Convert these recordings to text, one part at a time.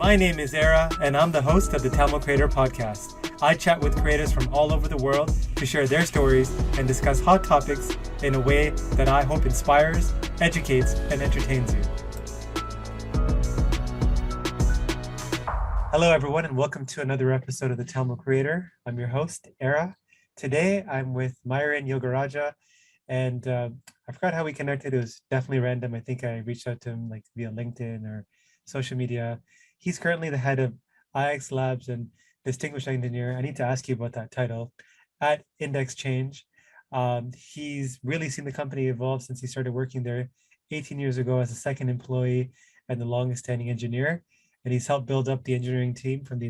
My name is Era, and I'm the host of the Tamil Creator Podcast. I chat with creators from all over the world to share their stories and discuss hot topics in a way that I hope inspires, educates, and entertains you. Hello, everyone, and welcome to another episode of the Tamil Creator. I'm your host, Era. Today, I'm with Mayuran Yogarajah, and I forgot how we connected. It was definitely random. I think I reached out to him like via LinkedIn or social media. He's currently the head of IX Labs and Distinguished Engineer. I need to ask you about that title at Index Change. He's really seen the company evolve since he started working there 18 years ago as a second employee and the longest standing engineer. And he's helped build up the engineering team from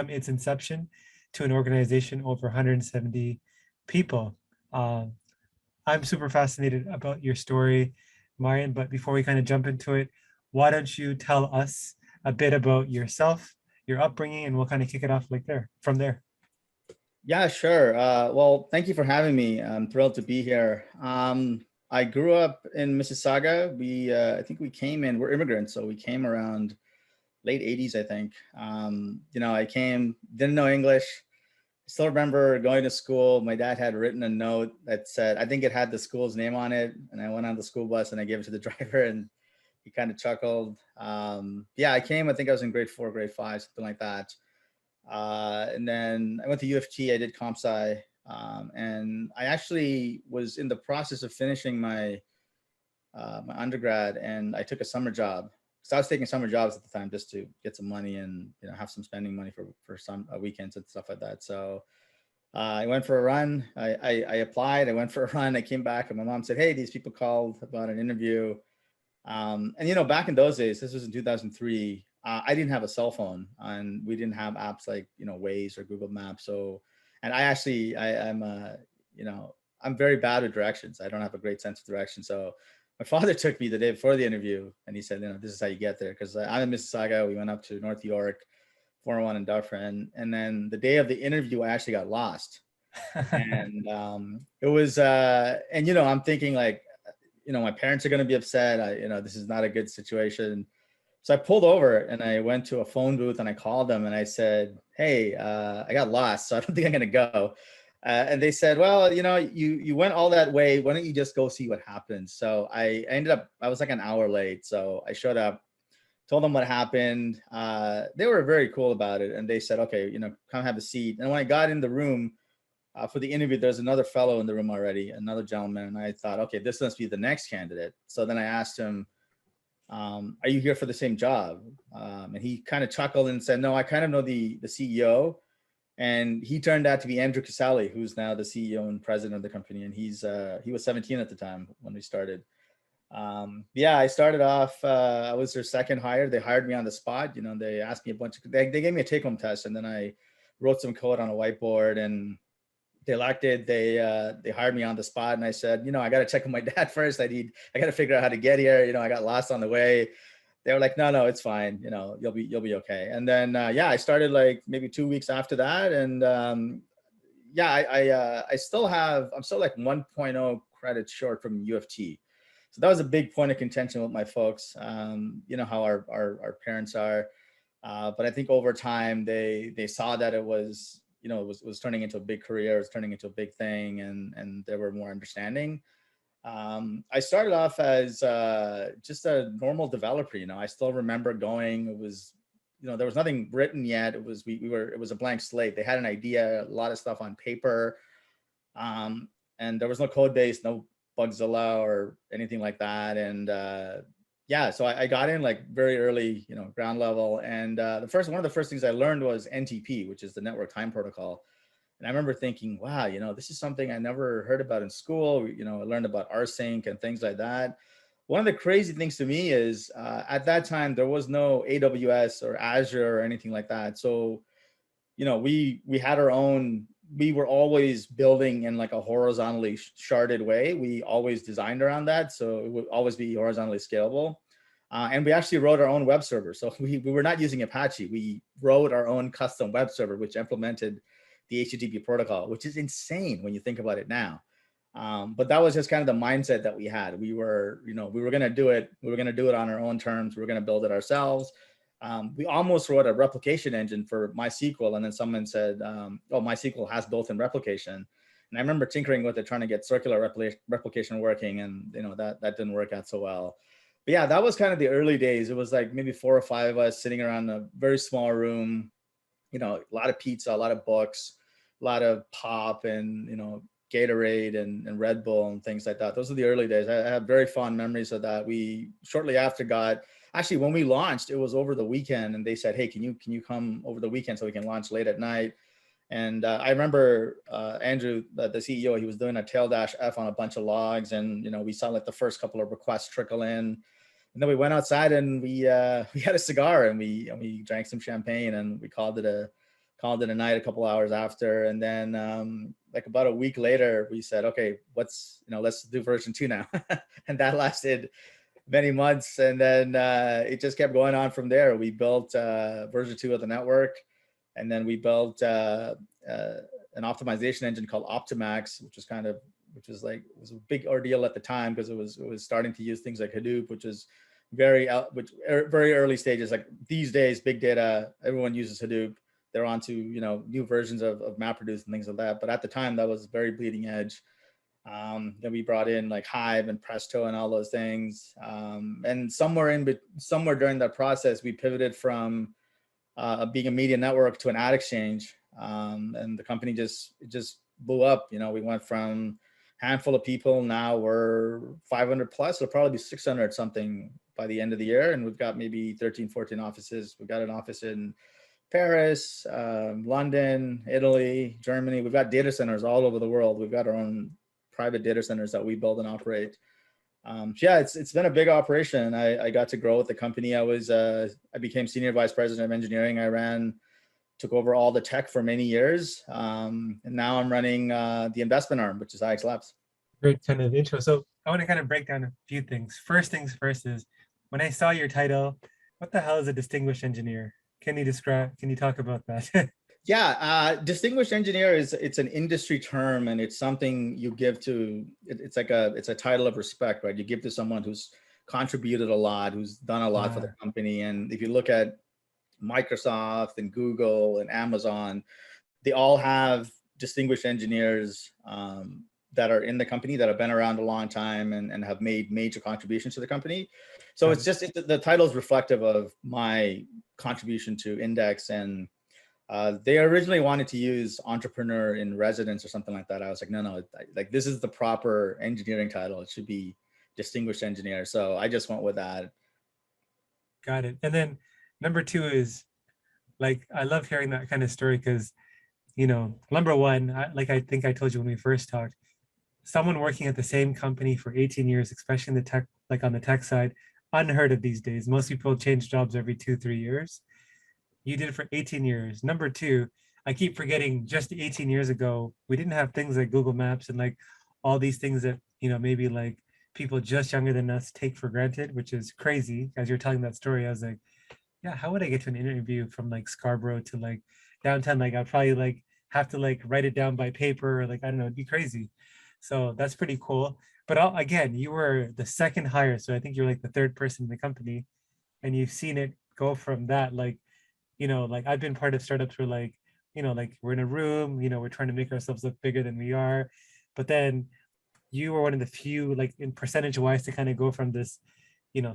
its inception to an organization over 170 people. I'm super fascinated about your story, Marian, but before we kind of jump into it, why don't you tell us a bit about yourself, your upbringing, and we'll kind of kick it off from there. Yeah, sure. Well, thank you for having me. I'm thrilled to be here. I grew up in Mississauga. I think we're immigrants, so we came around late 80s, I think. I didn't know English. I still remember going to school. My dad had written a note that said, I think it had the school's name on it. And I went on the school bus and I gave it to the driver and he kind of chuckled. I think I was in grade 4, grade 5, something like that. And then I went to U of T, I did comp sci. And I actually was in the process of finishing my undergrad and I took a summer job. So I was taking summer jobs at the time just to get some money and have some spending money for some weekends and stuff like that. So I went for a run. I applied. I went for a run. I came back and my mom said, "Hey, these people called about an interview." Back in those days, this was in 2003. I didn't have a cell phone and we didn't have apps like Waze or Google Maps. So, and I'm very bad with directions. I don't have a great sense of direction. So my father took me the day before the interview and he said, this is how you get there. Cause I'm in Mississauga. We went up to North York, 401 in Dufferin. And then the day of the interview, I actually got lost. And it was, I'm thinking like, my parents are going to be upset. This is not a good situation. So I pulled over and I went to a phone booth and I called them and I said, "Hey, I got lost. So I don't think I'm going to go." And they said, "Well, you went all that way. Why don't you just go see what happens?" So I was like an hour late. So I showed up, told them what happened. They were very cool about it. And they said, "Okay, come have a seat." And when I got in the room for the interview, there's another fellow in the room already, another gentleman. And I thought, okay, this must be the next candidate. So then I asked him, "Are you here for the same job?" And he kind of chuckled and said, "No, I kind of know the CEO." And he turned out to be Andrew Casale, who's now the CEO and president of the company. And he was 17 at the time when we started. I started off, I was their second hire. They hired me on the spot. They asked me they gave me a take-home test and then I wrote some code on a whiteboard and they liked it. They hired me on the spot and I said, I got to check with my dad first. I got to figure out how to get here. I got lost on the way. They were like, no, it's fine. You'll be okay. And then, I started like maybe 2 weeks after that. And I'm still like 1.0 credits short from U of T. So that was a big point of contention with my folks. How our parents are. But I think over time they saw that it was, it was turning into a big career, it was turning into a big thing, and they were more understanding. I started off as just a normal developer. I still remember going. It was, there was nothing written yet. It was it was a blank slate. They had an idea, a lot of stuff on paper, and there was no code base, no Bugzilla or anything like that. And so I got in like very early, ground level. And one of the first things I learned was NTP, which is the Network Time Protocol. And I remember thinking, wow, this is something I never heard about in school. I learned about rsync and things like that. One of the crazy things to me is at that time, there was no AWS or Azure or anything like that. So, we had our own, we were always building in like a horizontally sharded way. We always designed around that. So it would always be horizontally scalable. And we actually wrote our own web server. So we were not using Apache. We wrote our own custom web server, which implemented the HTTP protocol, which is insane when you think about it now. But that was just kind of the mindset that we had. We were going to do it. We were going to do it on our own terms. We were going to build it ourselves. We almost wrote a replication engine for MySQL, and then someone said, "Oh, MySQL has built-in replication." And I remember tinkering with it, trying to get circular replication working, and that didn't work out so well. But yeah, that was kind of the early days. It was like maybe 4 or 5 of us sitting around a very small room, a lot of pizza, a lot of books, a lot of pop, and Gatorade and Red Bull and things like that. Those are the early days. I have very fond memories of that. We shortly after actually when we launched, it was over the weekend, and they said, "Hey, can you come over the weekend so we can launch late at night?" And I remember Andrew, the CEO, he was doing a tail dash F on a bunch of logs, and we saw like the first couple of requests trickle in, and then we went outside and we had a cigar, and we drank some champagne, and we called it a night a couple hours after. And then like about a week later, we said, "Okay, let's do version 2 now," and that lasted many months, and then it just kept going on from there. We built version 2 of the network. And then we built an optimization engine called Optimax, which was a big ordeal at the time, because it was starting to use things like Hadoop, which is very early stages. Like these days, big data, everyone uses Hadoop. They're onto new versions of MapReduce and things like that. But at the time, that was very bleeding edge. Then we brought in like Hive and Presto and all those things. And somewhere during that process, we pivoted from being a media network to an ad exchange, and the company just blew up. We went from a handful of people, now we're 500 plus. It'll probably be 600 something by the end of the year, and we've got maybe 13, 14 offices. We've got an office in Paris, London, Italy, Germany. We've got data centers all over the world. We've got our own private data centers that we build and operate. Yeah, it's been a big operation. I got to grow with the company. I became senior vice president of engineering. Took over all the tech for many years, and now I'm running the investment arm, which is IX Labs. Great kind of intro. So I want to kind of break down a few things. First things first is, when I saw your title, what the hell is a distinguished engineer? Can you talk about that? Yeah, distinguished engineer it's an industry term, and it's something you give to, it's a title of respect, right? You give to someone who's contributed a lot, who's done a lot for the company. And if you look at Microsoft and Google and Amazon, they all have distinguished engineers that are in the company, that have been around a long time and have made major contributions to the company. So the title is reflective of my contribution to Index. And they originally wanted to use entrepreneur in residence or something like that. I was like, no, like this is the proper engineering title. It should be distinguished engineer. So I just went with that. Got it. And then number 2 is, like, I love hearing that kind of story, because, number one, I think I told you when we first talked, someone working at the same company for 18 years, especially in the tech, like on the tech side, unheard of these days. Most people change jobs every 2-3 years. You did it for 18 years. Number 2, I keep forgetting, just 18 years ago, we didn't have things like Google Maps and like all these things that, maybe like people just younger than us take for granted, which is crazy. As you're telling that story, I was like, yeah, how would I get to an interview from like Scarborough to like downtown? Like I'd probably like have to like write it down by paper, or like, I don't know, it'd be crazy. So that's pretty cool. But again, you were the second hire. So I think you're like the third person in the company, and you've seen it go from that, like, like I've been part of startups where like, like we're in a room, we're trying to make ourselves look bigger than we are. But then you were one of the few, like in percentage wise, to kind of go from this,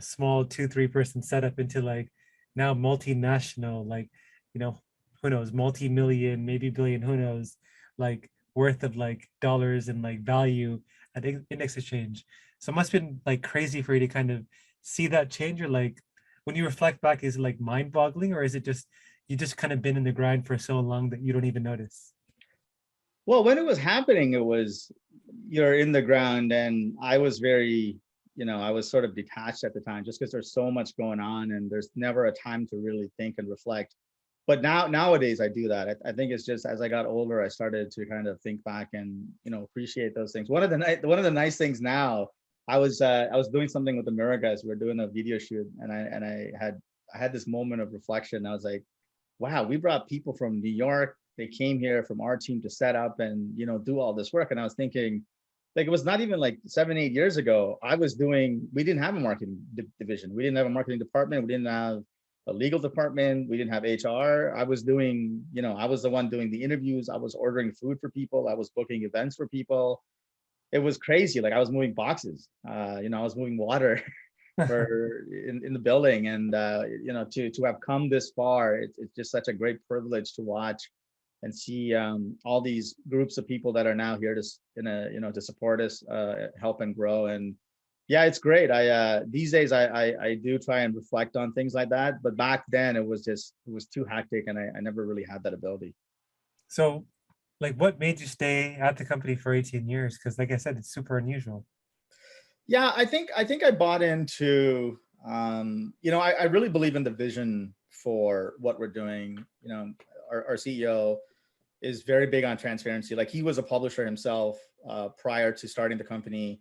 small 2-3 person setup into like now multinational, like, who knows, multi-million, maybe billion, who knows, like worth of like dollars and like value at Index Exchange. So it must have been like crazy for you to kind of see that change. Or like, when you reflect back, is it like mind boggling, or is it just, you just kind of been in the grind for so long that you don't even notice? Well, when it was happening, it was, you're in the ground, and I was very, I was sort of detached at the time, just because there's so much going on and there's never a time to really think and reflect. But nowadays I do that. I think it's just, as I got older, I started to kind of think back and appreciate those things. One of the nice things now, I was doing something with the Mirror guys. We were doing a video shoot, and I had this moment of reflection. I was like, wow, we brought people from New York. They came here from our team to set up and do all this work. And I was thinking, like, it was not even like 7-8 years ago. We didn't have a marketing division. We didn't have a marketing department. We didn't have a legal department. We didn't have HR. I was doing, I was the one doing the interviews. I was ordering food for people. I was booking events for people. It was crazy. Like I was moving boxes. I was moving water for in the building, and to have come this far, it's just such a great privilege to watch and see all these groups of people that are now here to support us, help and grow. And yeah, it's great. I these days I do try and reflect on things like that, but back then it was too hectic, and I never really had that ability. So, like, what made you stay at the company for 18 years? Because, like I said, it's super unusual. Yeah, I think I bought into I really believe in the vision for what we're doing. Our CEO is very big on transparency. Like he was a publisher himself prior to starting the company,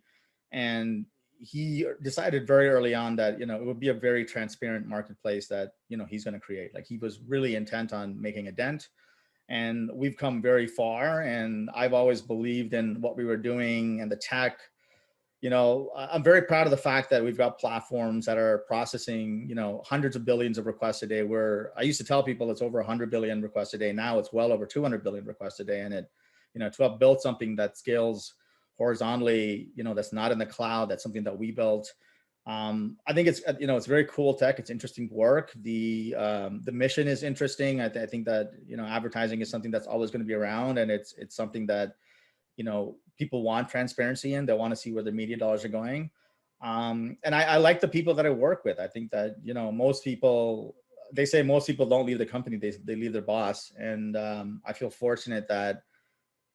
and he decided very early on that it would be a very transparent marketplace that he's going to create. Like he was really intent on making a dent, and we've come very far. And I've always believed in what we were doing and the tech. I'm very proud of the fact that we've got platforms that are processing, hundreds of billions of requests a day. Where I used to tell people it's over 100 billion requests a day. Now it's well over 200 billion requests a day. And to have built something that scales horizontally, that's not in the cloud, that's something that we built. I think it's very cool tech. It's interesting work. The mission is interesting. I think that, advertising is something that's always going to be around, and it's something that, people want transparency in. They want to see where the media dollars are going. And I like the people that I work with. I think that, most people, they say most people don't leave the company, they leave their boss. And I feel fortunate that,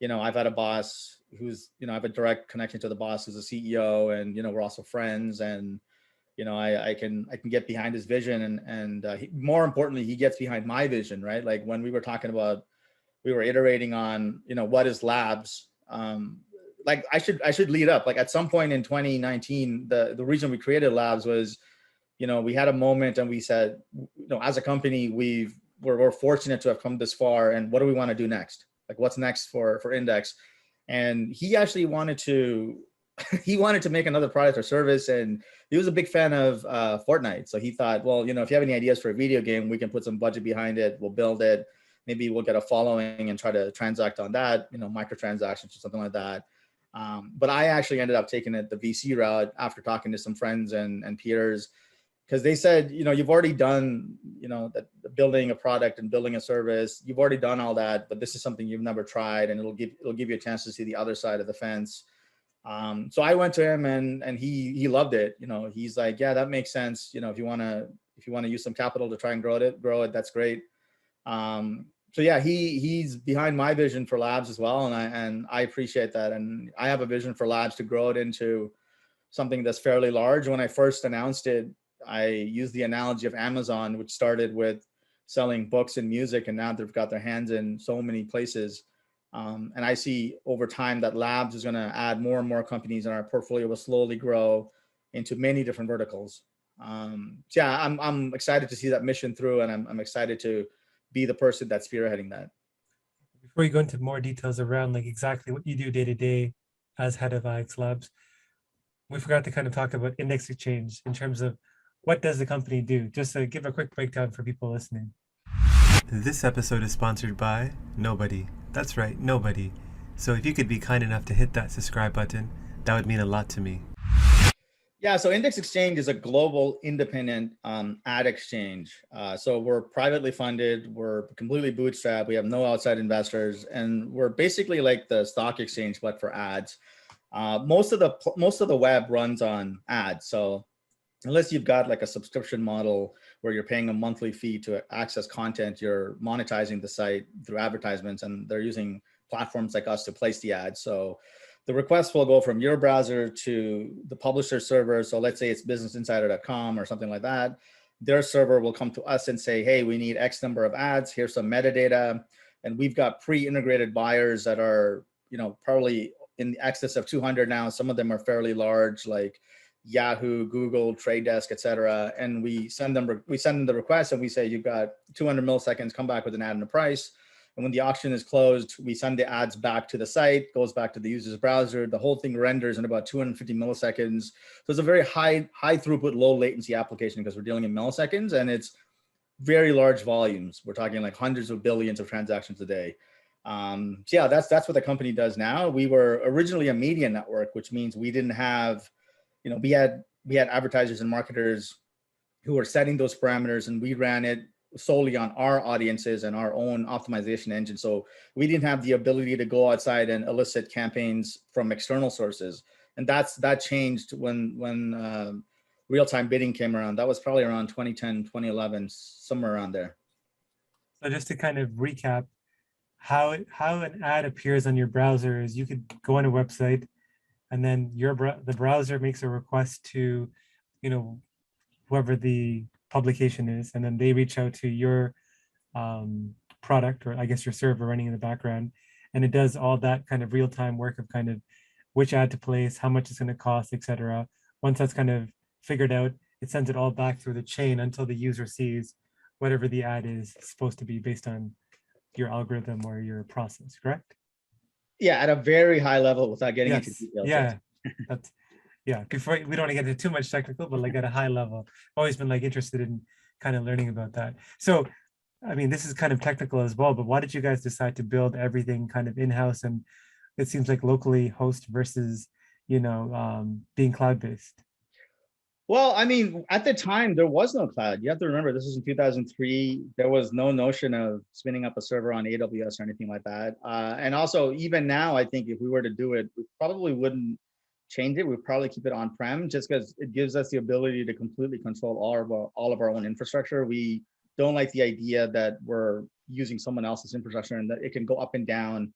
I've had a boss who's, I have a direct connection to the boss who's a CEO, and, we're also friends. And, I can get behind his vision, and more importantly, he gets behind my vision, right? Like when we were talking about, we were iterating on, what is labs. Like I should lead up. Like at some point in 2019, the reason we created labs was, we had a moment and we said, as a company, we're fortunate to have come this far, and what do we want to do next? Like what's next for Index? And he actually wanted to he wanted to make another product or service, and he was a big fan of Fortnite. So he thought, well, if you have any ideas for a video game, we can put some budget behind it. We'll build it. Maybe we'll get a following and try to transact on that, microtransactions or something like that. But I actually ended up taking it the VC route after talking to some friends and peers, because they said, you've already done, that building a product and building a service, you've already done all that, but this is something you've never tried, and it'll give you a chance to see the other side of the fence. So I went to him, and he loved it. He's like, yeah, that makes sense. If you want to use some capital to try and grow it, that's great. So yeah, he's behind my vision for labs as well, and I appreciate that. And I have a vision for labs to grow it into something that's fairly large. When I first announced it, I used the analogy of Amazon, which started with selling books and music, and now they've got their hands in so many places. And I see over time that labs is going to add more and more companies, and our portfolio will slowly grow into many different verticals. So yeah, I'm excited to see that mission through, and I'm excited to be the person that's spearheading that. Before you go into more details around like exactly what you do day to day as head of IX Labs, we forgot to kind of talk about Index Exchange in terms of what does the company do? Just to give a quick breakdown for people listening. This episode is sponsored by nobody. That's right, nobody. So if you could be kind enough to hit that subscribe button, that would mean a lot to me. Yeah, so Index Exchange is a global independent ad exchange. So we're privately funded, we're completely bootstrapped, we have no outside investors, and we're basically like the stock exchange, but for ads. Most of the web runs on ads. So unless you've got like a subscription model where you're paying a monthly fee to access content, you're monetizing the site through advertisements, and they're using platforms like us to place the ads. So the request will go from your browser to the publisher server. So let's say it's businessinsider.com or something like that. Their server will come to us and say, hey, we need X number of ads. Here's some metadata. And we've got pre-integrated buyers that are, probably in excess of 200 now. Some of them are fairly large, like Yahoo, Google, Trade Desk, et cetera. And we send them the request, and we say, you've got 200 milliseconds, come back with an ad and a price. And when the auction is closed, we send the ads back to the site, goes back to the user's browser. The whole thing renders in about 250 milliseconds. So it's a very high throughput, low latency application because we're dealing in milliseconds. And it's very large volumes. We're talking like hundreds of billions of transactions a day. So yeah, that's what the company does now. We were originally a media network, which means we didn't have, we had advertisers and marketers who were setting those parameters, and we ran it solely on our audiences and our own optimization engine. So we didn't have the ability to go outside and elicit campaigns from external sources. And that changed when real-time bidding came around. That was probably around 2010, 2011, somewhere around there. So just to kind of recap, how an ad appears on your browser is you could go on a website, and then the browser makes a request to, you know, whoever the publication is, and then they reach out to your product, or I guess your server running in the background, and it does all that kind of real-time work of kind of which ad to place, how much it's going to cost, etc. Once that's kind of figured out, it sends it all back through the chain until the user sees whatever the ad is supposed to be based on your algorithm or your process, correct? Yeah, at a very high level without getting into Yes. details. Yeah. That's yeah. Before, we don't want to get into too much technical, but like at a high level, I've always been like interested in kind of learning about that. So, I mean, this is kind of technical as well, but why did you guys decide to build everything kind of in-house? And it seems like locally host versus, being cloud-based. Well, I mean, at the time, there was no cloud. You have to remember, this was in 2003. There was no notion of spinning up a server on AWS or anything like that. And also, even now, I think if we were to do it, we probably wouldn't change it. We'd probably keep it on-prem, just because it gives us the ability to completely control all of our own infrastructure. We don't like the idea that we're using someone else's infrastructure and that it can go up and down.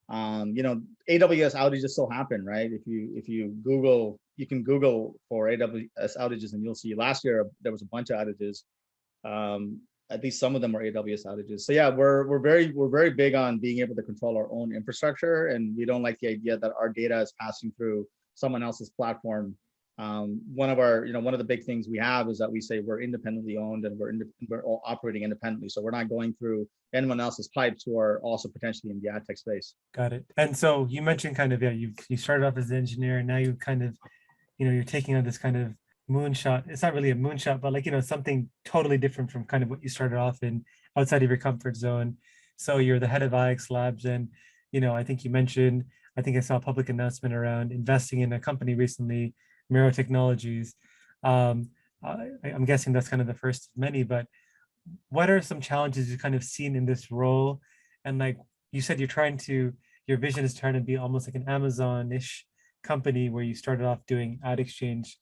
AWS outages still happen, right? If you Google, you can Google for AWS outages, and you'll see last year there was a bunch of outages. At least some of them were AWS outages. So yeah, we're very big on being able to control our own infrastructure, and we don't like the idea that our data is passing through someone else's platform. One of the big things we have is that we say we're independently owned, and we're all operating independently. So we're not going through anyone else's pipes who are also potentially in the ad tech space. Got it. And so you mentioned kind of, yeah, you started off as an engineer, and now you kind of, you're taking on this kind of moonshot. It's not really a moonshot, but like, something totally different from kind of what you started off in, outside of your comfort zone. So you're the head of IX Labs, and, I think you mentioned, I think I saw a public announcement around investing in a company recently, Miro Technologies. I'm guessing that's kind of the first of many, but what are some challenges you've kind of seen in this role? And like you said, your vision is trying to be almost like an Amazon-ish company, where you started off doing ad exchange,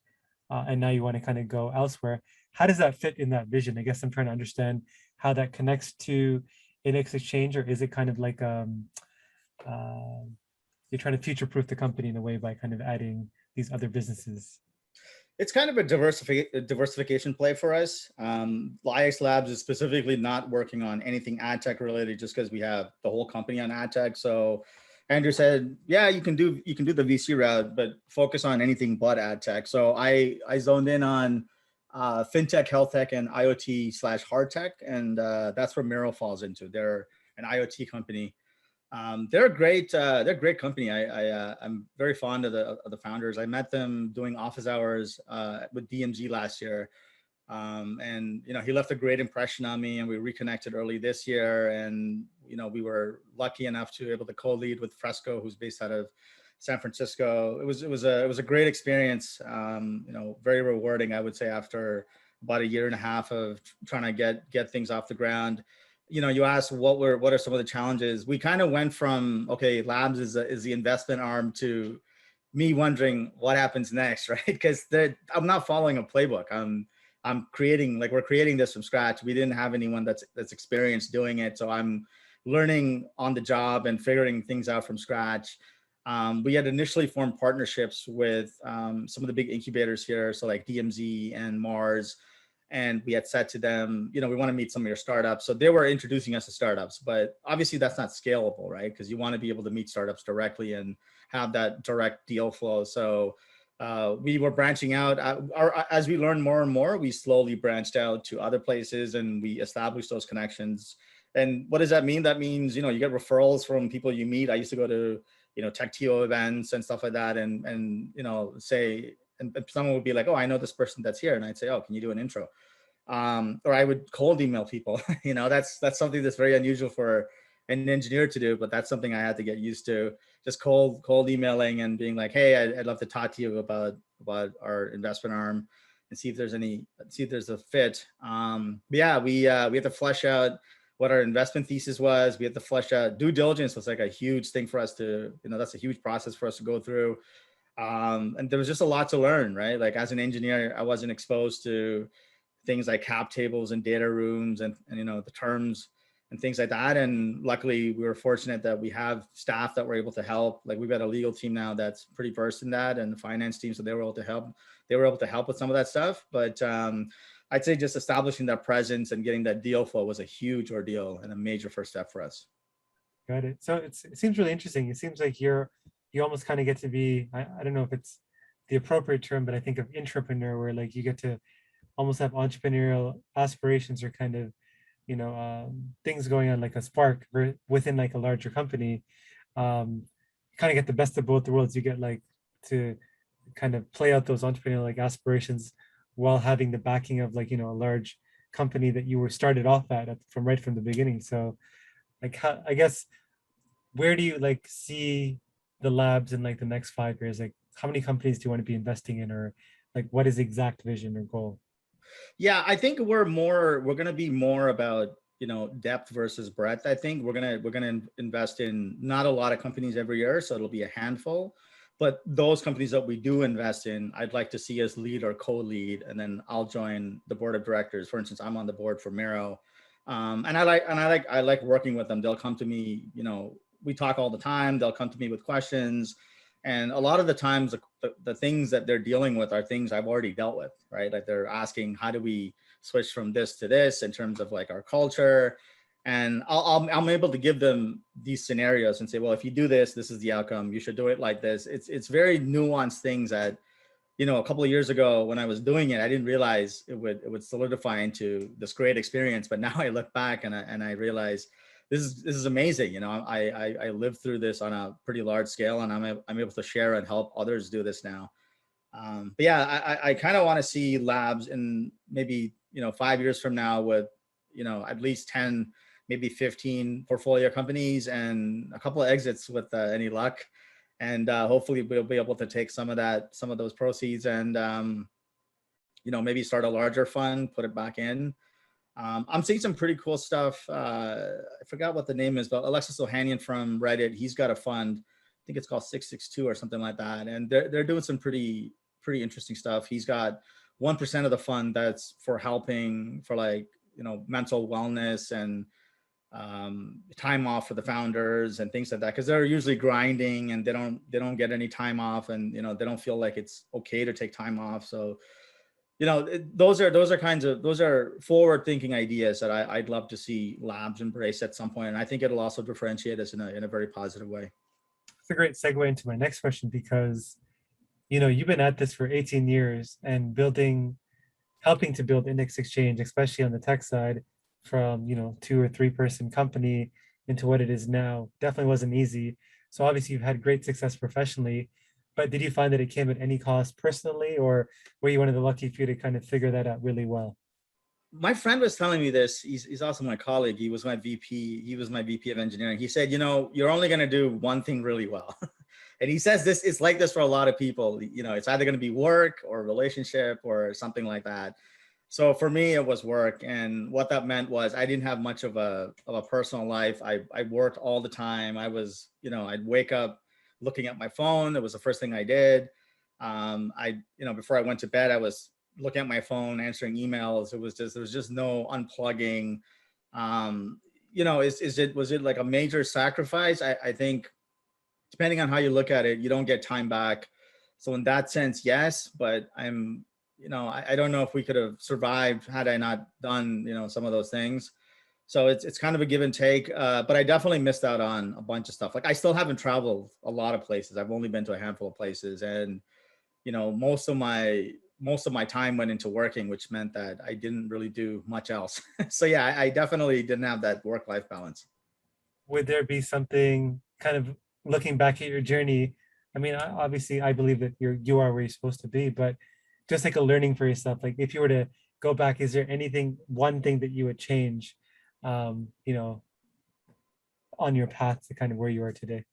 and now you want to kind of go elsewhere. How does that fit in that vision? I guess I'm trying to understand how that connects to Index Exchange, or is it kind of like you're trying to future-proof the company in a way by kind of adding these other businesses? It's kind of a diversification play for us. IX Labs is specifically not working on anything ad tech related, just because we have the whole company on ad tech. So Andrew said, "Yeah, you can do the VC route, but focus on anything but ad tech." So I zoned in on fintech, health tech, and IoT/hard tech, and that's where Miro falls into. They're an IoT company. They're a great company. I'm very fond of the founders. I met them doing office hours with DMZ last year, and he left a great impression on me. And we reconnected early this year, and we were lucky enough to be able to co-lead with Fresco, who's based out of San Francisco. It was a great experience. Very rewarding, I would say, after about a year and a half of trying to get things off the ground. You asked what are some of the challenges. We kind of went from, okay, labs is the investment arm, to me wondering what happens next, right? Because I'm not following a playbook. We're creating this from scratch. We didn't have anyone that's experienced doing it, so I'm learning on the job and figuring things out from scratch. We had initially formed partnerships with some of the big incubators here, so like DMZ and Mars. And we had said to them, we want to meet some of your startups. So they were introducing us to startups, but obviously that's not scalable, right? Because you want to be able to meet startups directly and have that direct deal flow. So we were branching out. As we learned more and more, we slowly branched out to other places, and we established those connections. And what does that mean? That means, you get referrals from people you meet. I used to go to, TechTO events and stuff like that. And say, and someone would be like, "Oh, I know this person that's here." And I'd say, "Oh, can you do an intro?" or I would cold email people. That's something that's very unusual for an engineer to do, but that's something I had to get used to. Just cold emailing and being like, hey, I'd love to talk to you about our investment arm and see if there's a fit. But yeah, we had to flesh out what our investment thesis was. We had to flesh out due diligence was like a huge thing for us to, that's a huge process for us to go through. And there was just a lot to learn, right? Like as an engineer, I wasn't exposed to things like cap tables and data rooms and the terms and things like that. And luckily we were fortunate that we have staff that were able to help. Like we've got a legal team now that's pretty versed in that, and the finance team. So they were able to help with some of that stuff. But I'd say just establishing that presence and getting that deal flow was a huge ordeal and a major first step for us. Got it. So it seems really interesting. It seems like you almost kind of get to be, I don't know if it's the appropriate term, but I think of intrapreneur, where like you get to almost have entrepreneurial aspirations or kind of, things going on, like a spark within like a larger company. Kind of get the best of both worlds. You get like to kind of play out those entrepreneurial like aspirations while having the backing of like, a large company that you were started off from right from the beginning. So like, I guess, where do you like see the labs in like the next 5 years? Like, how many companies do you want to be investing in, or like what is the exact vision or goal? Yeah, I think we're going to be more about, depth versus breadth. I think we're going to invest in not a lot of companies every year, so it'll be a handful. But those companies that we do invest in, I'd like to see us lead or co-lead, and then I'll join the board of directors. For instance, I'm on the board for Miro, and I like working with them. They'll come to me, we talk all the time. They'll come to me with questions, and a lot of the times the things that they're dealing with are things I've already dealt with, right? Like they're asking, how do we switch from this to this in terms of like our culture? And I'm able to give them these scenarios and say, well, if you do this, this is the outcome. You should do it like this. It's very nuanced things that, a couple of years ago when I was doing it, I didn't realize it would solidify into this great experience. But now I look back and I realize this is amazing. I lived through this on a pretty large scale, and I'm able to share and help others do this now. But yeah, I kind of want to see labs in maybe 5 years from now with at least 10, maybe 15 portfolio companies and a couple of exits with any luck. And hopefully we'll be able to take some of those proceeds and maybe start a larger fund, put it back in. I'm seeing some pretty cool stuff. I forgot what the name is, but Alexis Ohanian from Reddit, he's got a fund. I think it's called 662 or something like that. And they're doing some pretty interesting stuff. He's got 1% of the fund that's for helping for like, mental wellness and time off for the founders and things like that, because they're usually grinding and they don't get any time off, and they don't feel like it's okay to take time off. So those are forward thinking ideas that I'd love to see labs embrace at some point, and I think it'll also differentiate us in a very positive way. It's a great segue into my next question, because you've been at this for 18 years and helping to build Index Exchange, especially on the tech side, from 2 or 3 person company into what it is now, definitely wasn't easy. So obviously you've had great success professionally, but did you find that it came at any cost personally, or were you one of the lucky few to kind of figure that out really well? My friend was telling me this. He's also my colleague. He was my VP. He was my VP of engineering. He said, you're only going to do one thing really well. And he says this, it's like this for a lot of people. It's either going to be work or relationship or something like that. So for me, it was work. And what that meant was I didn't have much of a personal life. I worked all the time. I'd wake up looking at my phone. It was the first thing I did. Before I went to bed, I was looking at my phone, answering emails. There was just no unplugging. Was it like a major sacrifice? I think depending on how you look at it, you don't get time back. So in that sense, yes, but I don't know if we could have survived had I not done, some of those things. So it's kind of a give and take, but I definitely missed out on a bunch of stuff. Like I still haven't traveled a lot of places. I've only been to a handful of places, and most of my time went into working, which meant that I didn't really do much else. So yeah, I definitely didn't have that work-life balance. Would there be something kind of looking back at your journey? I mean, obviously I believe that you are where you're supposed to be, but just like a learning for yourself, like if you were to go back, is there one thing that you would change, on your path to kind of where you are today?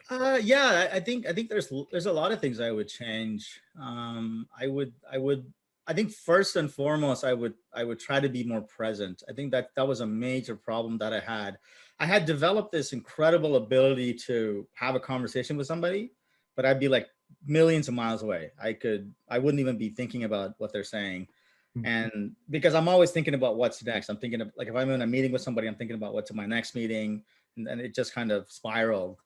Yeah, I think there's a lot of things I would change. I think first and foremost, I would try to be more present. I think that was a major problem that I had. I had developed this incredible ability to have a conversation with somebody, but I'd be like millions of miles away. I wouldn't even be thinking about what they're saying. Mhm. And because I'm always thinking about what's next, I'm thinking of, like, if I'm in a meeting with somebody, I'm thinking about what's in my next meeting, and it just kind of spiraled.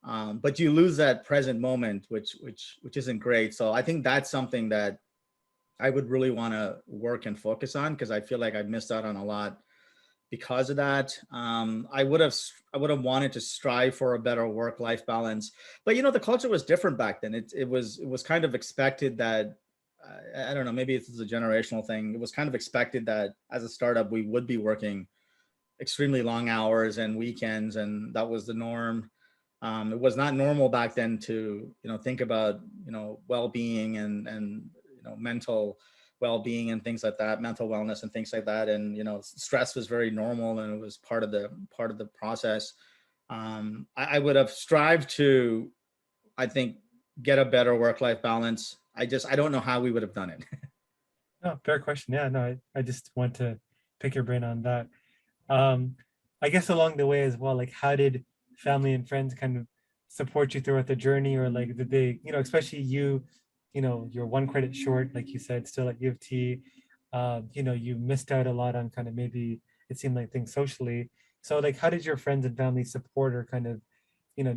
But you lose that present moment, which isn't great. So I think that's something that I would really want to work and focus on, because I feel like I missed out on a lot because of that. I would have wanted to strive for a better work-life balance, but the culture was different back then. It was kind of expected that, I don't know, maybe it's a generational thing. It was kind of expected that as a startup we would be working extremely long hours and weekends, and that was the norm. It was not normal back then to think about well-being and mental well-being and things like that, mental wellness and things like that. And stress was very normal, and it was part of the process. I would have strived to, I think, get a better work-life balance. I don't know how we would have done it. No, fair question. Yeah, no, I just want to pick your brain on that. Um, I guess along the way as well, like how did family and friends kind of support you throughout the journey, or like did they, especially you, you're one credit short, like you said, still at U of T. You missed out a lot on kind of, maybe it seemed like, things socially. So like, how did your friends and family support, or kind of,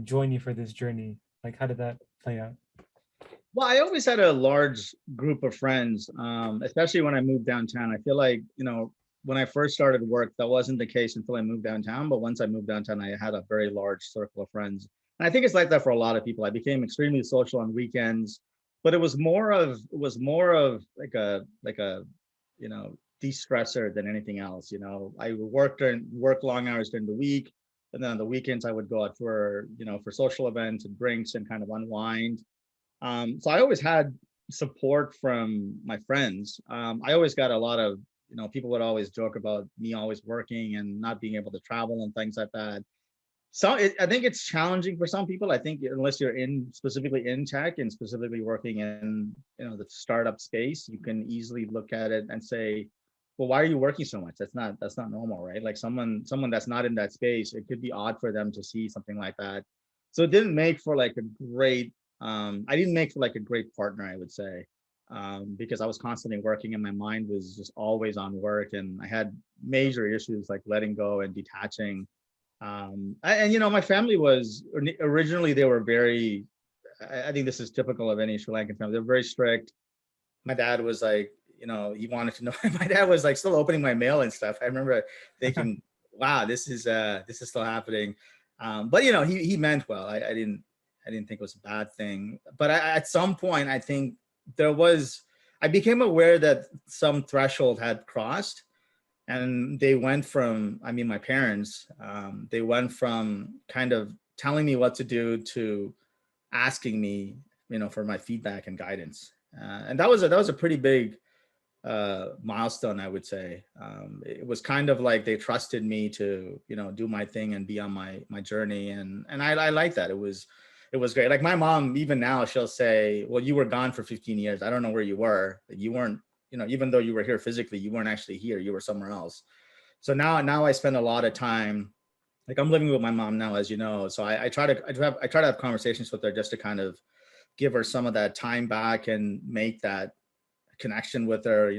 join you for this journey? Like, how did that play out? Well, I always had a large group of friends, especially when I moved downtown. I feel like, when I first started work, that wasn't the case until I moved downtown. But once I moved downtown, I had a very large circle of friends. And I think it's like that for a lot of people. I became extremely social on weekends, but it was more of like a de-stressor than anything else. I work long hours during the week, and then on the weekends I would go out for social events and drinks and kind of unwind. So I always had support from my friends. I always got a lot of, people would always joke about me always working and not being able to travel and things like that. I think it's challenging for some people. I think unless you're specifically in tech and specifically working in, the startup space, you can easily look at it and say, well, why are you working so much? That's not normal, right? Like someone that's not in that space, it could be odd for them to see something like that. So it didn't make for like a great I didn't make for like a great partner, I would say, because I was constantly working and my mind was just always on work, and I had major issues like letting go and detaching. And my family was originally, they were very, I think this is typical of any Sri Lankan family. They're very strict. My dad was like, he wanted to know. My dad was like still opening my mail and stuff. I remember thinking, wow, this is still happening. But he meant well. I didn't think it was a bad thing. But at some point, I think I became aware that some threshold had crossed, and they went from, I mean, my parents, they went from kind of telling me what to do to asking me, for my feedback and guidance. And that was a pretty big milestone, I would say. It was kind of like they trusted me to, do my thing and be on my journey, and I like that. It was great. Like my mom, even now, she'll say, "Well, you were gone for 15 years. I don't know where you were. You weren't, even though you were here physically, you weren't actually here. You were somewhere else." So now I spend a lot of time. Like I'm living with my mom now, as you know. So I try to have conversations with her just to kind of give her some of that time back and make that connection with her.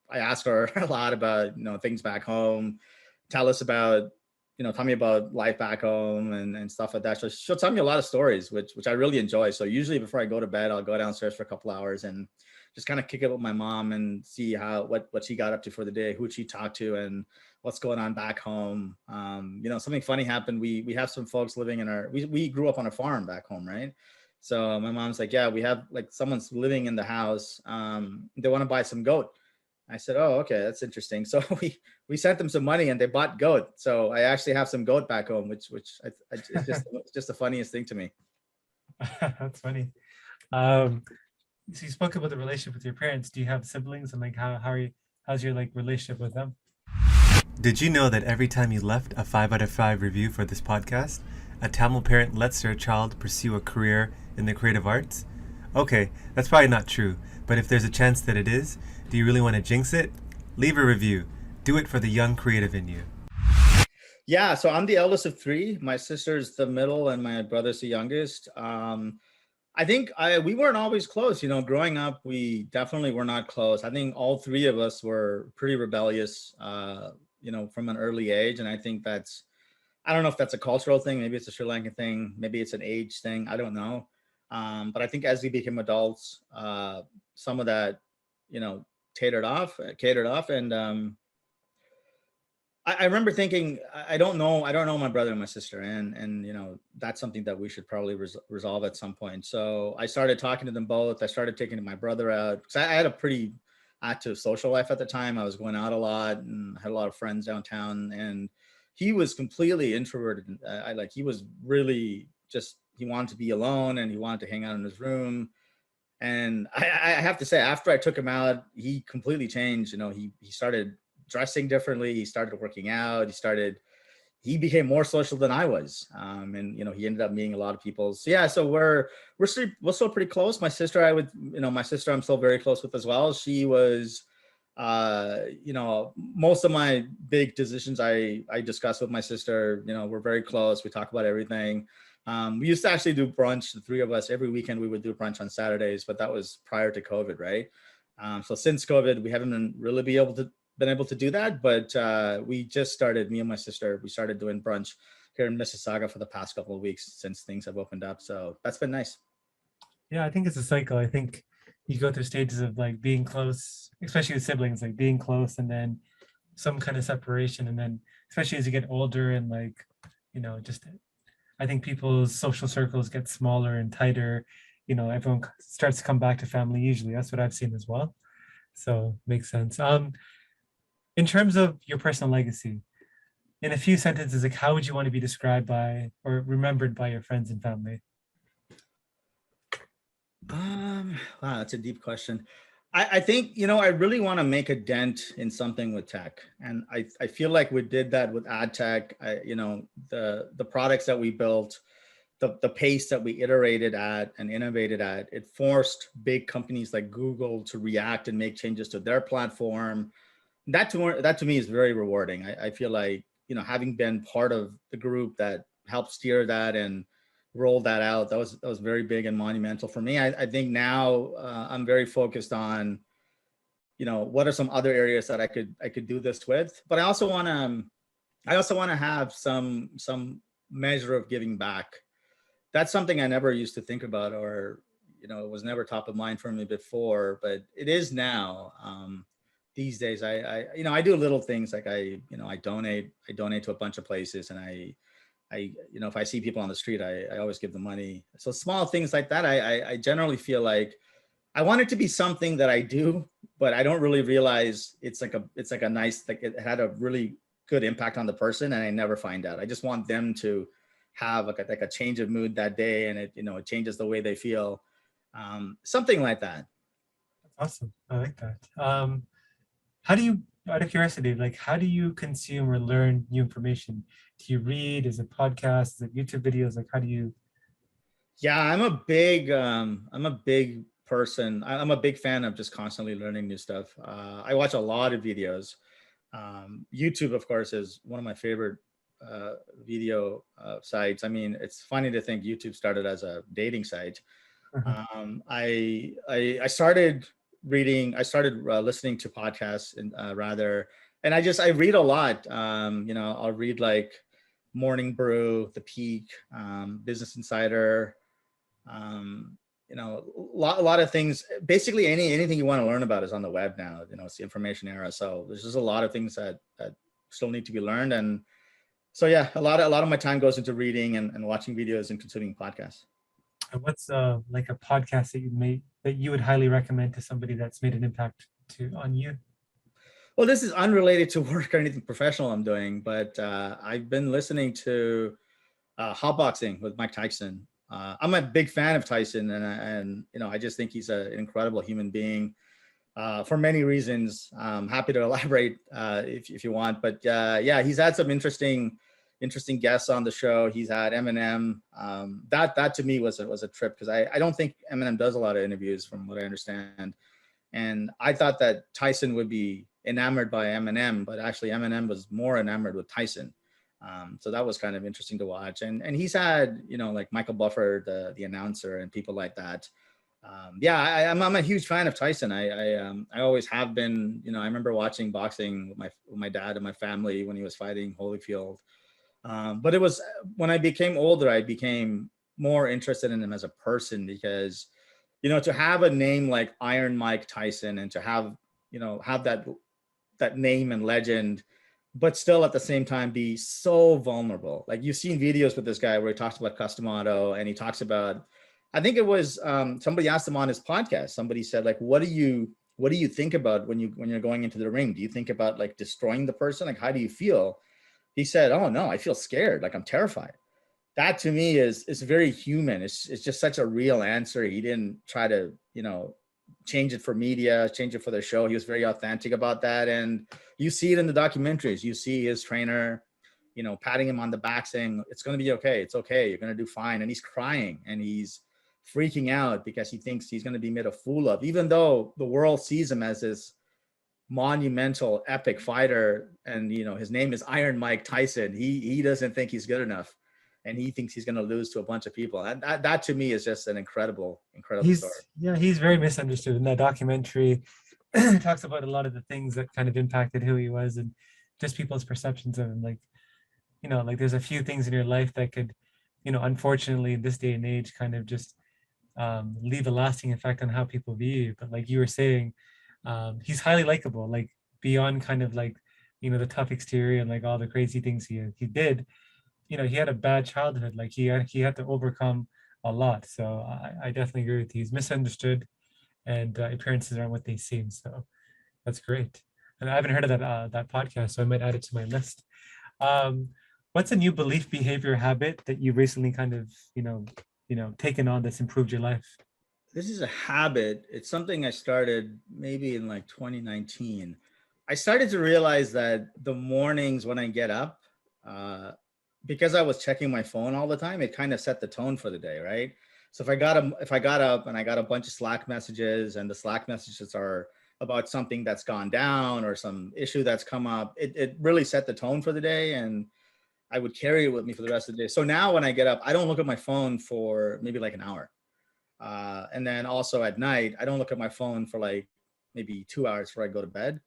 I ask her a lot about things back home, tell me about life back home and stuff like that. So she'll tell me a lot of stories, which I really enjoy. So usually before I go to bed, I'll go downstairs for a couple hours and just kind of kick it with my mom and see what she got up to for the day, who she talked to, and what's going on back home. Something funny happened. We have some folks living we grew up on a farm back home, right? So my mom's like, yeah, we have like someone's living in the house. They want to buy some goat. I said, oh, okay, that's interesting. So we sent them some money and they bought goat. So I actually have some goat back home, which it's just the funniest thing to me. That's funny. Um, So you spoke about the relationship with your parents. Do you have siblings, and like how's your like relationship with them? Did you know that every time you left a 5 out of 5 review for this podcast, a Tamil parent lets their child pursue a career in the creative arts? Okay, that's probably not true, but if there's a chance that it is, do you really want to jinx it? Leave a review. Do it for the young creative in you. Yeah, so I'm the eldest of three. My sister's the middle, and my brother's the youngest. I think we weren't always close. Growing up, we definitely were not close. I think all three of us were pretty rebellious, from an early age. And I think I don't know if that's a cultural thing. Maybe it's a Sri Lankan thing. Maybe it's an age thing. I don't know. But I think as we became adults, some of that, you know, catered off. And I remember thinking, I don't know my brother and my sister, and that's something that we should probably resolve at some point. So I started talking to them both. I started taking my brother out because I had a pretty active social life at the time. I was going out a lot and had a lot of friends downtown, and he was completely introverted. He was really just he wanted to be alone and he wanted to hang out in his room. And I have to say, after I took him out, he completely changed. He started dressing differently. He started working out. He became more social than I was. And he ended up meeting a lot of people. So yeah, so we're still pretty close. My sister I'm still very close with as well. She was, most of my big decisions I discuss with my sister. We're very close. We talk about everything. We used to actually do brunch, the three of us. Every weekend we would do brunch on Saturdays, but that was prior to COVID, right? So since COVID, we haven't been able to do that, but we just started, me and my sister, we started doing brunch here in Mississauga for the past couple of weeks since things have opened up. So that's been nice. Yeah, I think it's a cycle. I think you go through stages of like being close, especially with siblings, like being close and then some kind of separation. And then especially as you get older and like, just I think people's social circles get smaller and tighter. Everyone starts to come back to family usually. That's what I've seen as well. So makes sense. In terms of your personal legacy, in a few sentences, like how would you want to be described by or remembered by your friends and family? Wow, that's a deep question. I think, I really want to make a dent in something with tech. And I feel like we did that with ad tech. The products that we built, the pace that we iterated at and innovated at, it forced big companies like Google to react and make changes to their platform. That to me is very rewarding. I feel like, having been part of the group that helped steer that and roll that out, that was very big and monumental for me. I think now I'm very focused on, what are some other areas that I could do this with. But I also want to have some measure of giving back. That's something I never used to think about, or it was never top of mind for me before, but it is now. These days, I do little things like I donate to a bunch of places, and if I see people on the street, I always give them money. So small things like that, I generally feel like I want it to be something that I do, but I don't really realize it's like a nice, like it had a really good impact on the person, and I never find out. I just want them to have like a change of mood that day, and it changes the way they feel, something like that. Awesome. I like that. How do you, out of curiosity, like how do you consume or learn new information? Do you read? Is it podcasts? Is it YouTube videos? Like how do you? Yeah, I'm a big person. I'm a big fan of just constantly learning new stuff. I watch a lot of videos. YouTube, of course, is one of my favorite uh, video sites. I mean, it's funny to think YouTube started as a dating site. I started reading. I started listening to podcasts, and I read a lot. I'll read like Morning Brew, The Peak, Business Insider. A lot of things. Basically, anything you want to learn about is on the web now. It's the information era, so there's just a lot of things that still need to be learned. And so yeah, a lot of my time goes into reading and watching videos and consuming podcasts. And what's like a podcast that you made that you would highly recommend to somebody that's made an impact to on you? Well, this is unrelated to work or anything professional I'm doing, but I've been listening to Hotboxing with Mike Tyson. I'm a big fan of Tyson, and I just think he's an incredible human being for many reasons. Happy to elaborate if you want, but yeah, he's had some interesting guests on the show. He's had Eminem. That to me was a trip, because I don't think Eminem does a lot of interviews, from what I understand. And I thought that Tyson would be enamored by Eminem, but actually Eminem was more enamored with Tyson. So that was kind of interesting to watch. And he's had, like Michael Buffer, the announcer, and people like that. Yeah, I'm a huge fan of Tyson. I always have been. I remember watching boxing with my dad and my family when he was fighting Holyfield. But it was when I became older, I became more interested in him as a person, because to have a name like Iron Mike Tyson, and to have that name and legend, but still at the same time be so vulnerable. Like, you've seen videos with this guy where he talks about custom auto, and he talks about, I think it was somebody asked him on his podcast. Somebody said, like, what do you think about when you're going into the ring? Do you think about like destroying the person? Like, how do you feel? He said, "Oh no, I feel scared. Like, I'm terrified." That to me is very human. It's just such a real answer. He didn't try to, change it for media, change it for the show. He was very authentic about that. And you see it in the documentaries. You see his trainer, patting him on the back, saying, "It's going to be okay. It's okay. You're going to do fine." And he's crying and he's freaking out because he thinks he's going to be made a fool of, even though the world sees him as this monumental epic fighter. And, his name is Iron Mike Tyson. He doesn't think he's good enough. And he thinks he's going to lose to a bunch of people. And that to me is just an incredible story. He's very misunderstood in that documentary. It talks about a lot of the things that kind of impacted who he was, and just people's perceptions of him. Like, like there's a few things in your life that could, unfortunately in this day and age, kind of just leave a lasting effect on how people view you. But like you were saying, he's highly likable, like beyond kind of like, the tough exterior and like all the crazy things he did. He had a bad childhood. Like he had to overcome a lot. So I definitely agree with you. He's misunderstood, and appearances aren't what they seem. So that's great. And I haven't heard of that podcast, so I might add it to my list. Um, what's a new belief, behavior, habit that you recently kind of taken on that's improved your life? This is a habit. It's something I started maybe in like 2019. I started to realize that the mornings when I get up, because I was checking my phone all the time, it kind of set the tone for the day, right? So if I got up and I got a bunch of Slack messages, and the Slack messages are about something that's gone down or some issue that's come up, it really set the tone for the day, and I would carry it with me for the rest of the day. So now when I get up, I don't look at my phone for maybe like an hour. And then also at night, I don't look at my phone for like maybe 2 hours before I go to bed.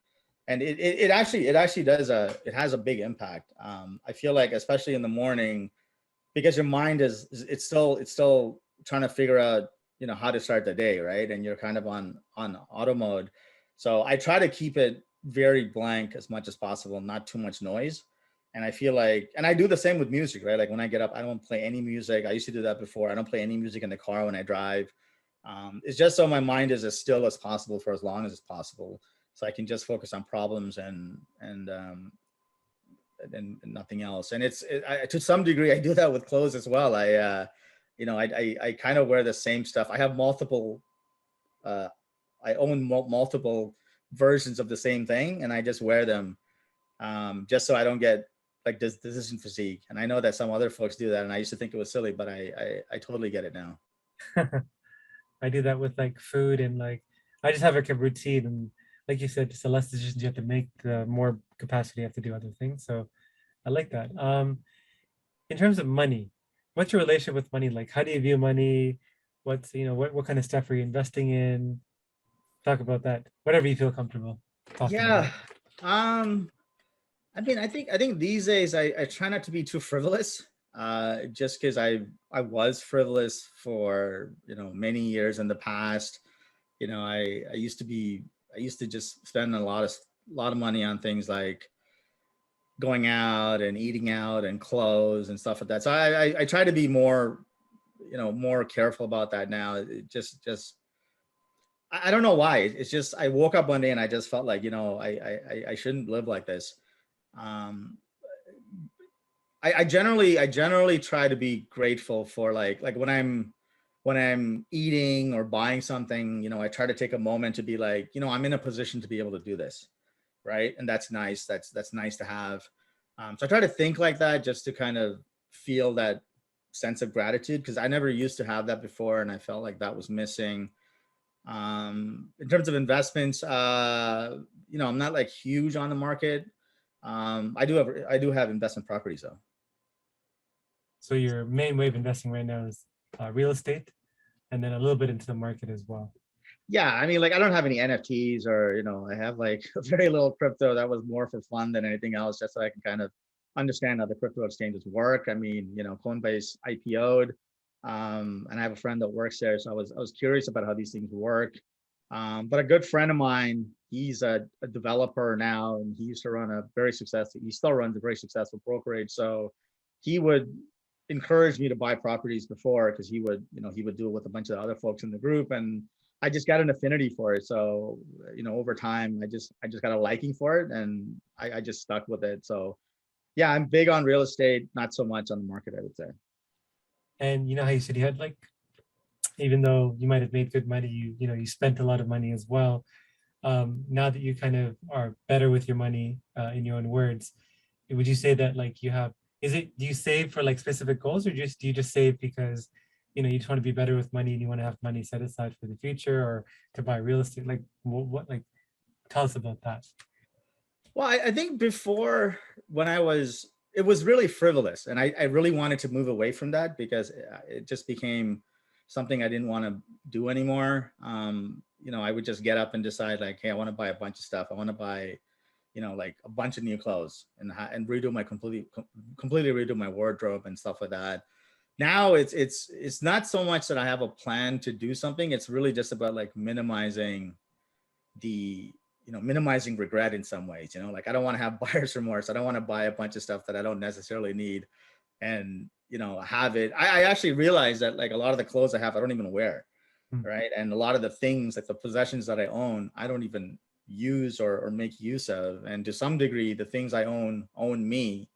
And it actually does it has a big impact. I feel like, especially in the morning, because your mind it's still trying to figure out, how to start the day, right? And you're kind of on auto mode. So I try to keep it very blank as much as possible, not too much noise. And I feel like, and I do the same with music, right? Like when I get up, I don't play any music. I used to do that before. I don't play any music in the car when I drive. It's just so my mind is as still as possible for as long as it's possible, so I can just focus on problems and nothing else. And to some degree, I do that with clothes as well. I kind of wear the same stuff. I have multiple. I own multiple versions of the same thing, and I just wear them, just so I don't get like decision fatigue. And I know that some other folks do that, and I used to think it was silly, but I totally get it now. I do that with like food, and like I just have like a routine, and like you said, just the less decisions you have to make, the more capacity you have to do other things. So I like that. In terms of money, what's your relationship with money like? How do you view money? What's what kind of stuff are you investing in? Talk about that. Whatever you feel comfortable talking about. Yeah. Um, I mean, I think these days I try not to be too frivolous. Just because I was frivolous for many years in the past. I used to just spend a lot of money on things like going out and eating out and clothes and stuff like that. So I try to be more careful about that now. It just I don't know why. It's just I woke up one day and I just felt like I shouldn't live like this. Um, I generally try to be grateful for like when I'm eating or buying something, I try to take a moment to be like, I'm in a position to be able to do this, right? And that's nice. That's nice to have. So I try to think like that just to kind of feel that sense of gratitude, because I never used to have that before, and I felt like that was missing. In terms of investments, I'm not like huge on the market. I do have investment properties though. So your main way of investing right now is real estate, and then a little bit into the market as well. Yeah, I mean, like I don't have any NFTs, or I have like very little crypto. That was more for fun than anything else, just so I can kind of understand how the crypto exchanges work. I mean, Coinbase IPO'd, and I have a friend that works there, so I was curious about how these things work. But a good friend of mine, he's a developer now, and he used to run a very successful. He still runs a very successful brokerage, so he would encourage me to buy properties before, because he would do it with a bunch of other folks in the group, and I just got an affinity for it. So, over time, I just got a liking for it, and I just stuck with it. So, yeah, I'm big on real estate, not so much on the market, I would say. And you know how you said you had like, even though you might have made good money, you spent a lot of money as well. Now that you kind of are better with your money, in your own words, would you say that like do you save for like specific goals, or do you just save because you just want to be better with money and you want to have money set aside for the future or to buy real estate? Like what like tell us about that. Well, I think before, it was really frivolous, and I really wanted to move away from that, because it just became something I didn't want to do anymore. I would just get up and decide like, hey, I want to buy a bunch of stuff. I want to buy, like a bunch of new clothes, and redo my completely redo my wardrobe and stuff like that. Now it's not so much that I have a plan to do something. It's really just about like the minimizing regret in some ways. Like I don't want to have buyer's remorse. I don't want to buy a bunch of stuff that I don't necessarily need, and have it. I actually realized that like a lot of the clothes I have, I don't even wear, Mm. right? And a lot of the things, like the possessions that I own, I don't even use or make use of. And to some degree, the things I own me.